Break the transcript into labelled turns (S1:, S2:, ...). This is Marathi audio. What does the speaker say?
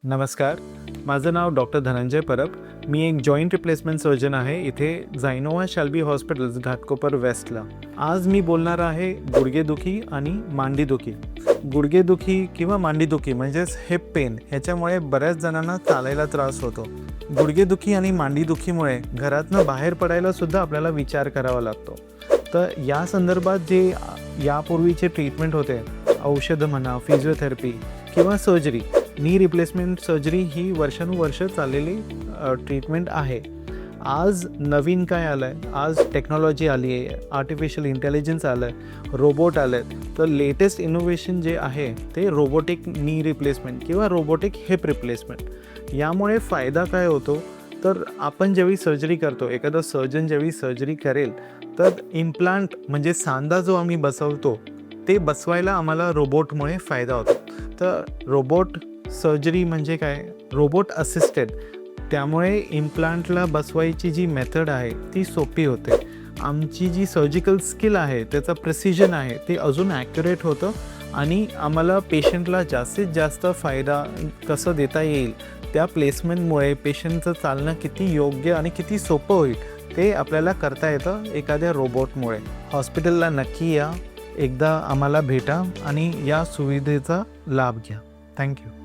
S1: नमस्कार, माझं नाव डॉक्टर धनंजय परब. मी एक जॉईंट रिप्लेसमेंट सर्जन आहे इथे जायनोवा शाल्बी हॉस्पिटल्स घाटकोपर वेस्टला. आज मी बोलणार आहे गुडघेदुखी आणि मांडीदुखी. गुडघेदुखी किंवा मांडीदुखी म्हणजेच हिप पेन ह्याच्यामुळे बऱ्याच जणांना चालायला त्रास होतो. गुडघेदुखी आणि मांडीदुखीमुळे घरातनं बाहेर पडायला सुद्धा आपल्याला विचार करावा लागतो. तर या संदर्भात जे यापूर्वीचे ट्रीटमेंट होते, औषधं म्हणा, फिजिओथेरपी किंवा सर्जरी, नी रिप्लेसमेंट सर्जरी ही वर्षानुवर्ष चाललेली ट्रीटमेंट आहे. आज नवीन काय आलं आहे, आज टेक्नॉलॉजी आली आहे, आर्टिफिशियल इंटेलिजन्स आलं आहे, रोबोट आले आहेत. तर लेटेस्ट इनोव्हेशन जे आहे ते रोबोटिक नी रिप्लेसमेंट किंवा रोबोटिक हिप रिप्लेसमेंट. यामुळे फायदा काय होतो, तर आपण ज्यावेळी सर्जरी करतो, एखादा सर्जन ज्यावेळी सर्जरी करेल तर इम्प्लांट म्हणजे सांधा जो आम्ही बसवतो ते बसवायला आम्हाला रोबोटमुळे फायदा होतो. तर रोबोट सर्जरी म्हणजे काय, रोबोट असिस्टेड. त्यामुळे इम्प्लांटला बसवायची जी मेथड आहे ती सोपी होते. आमची जी सर्जिकल स्किल आहे, त्याचं प्रिसिजन आहे, ते अजून ॲक्युरेट होतं आणि आम्हाला पेशंटला जास्तीत जास्त फायदा कसं देता येईल, त्या प्लेसमेंटमुळे पेशंटचं चालणं किती योग्य आणि किती सोपं होईल ते आपल्याला करता येतं एखाद्या रोबोटमुळे. हॉस्पिटलला नक्की या, एकदा आम्हाला भेटा आणि या सुविधेचा लाभ घ्या. थँक्यू.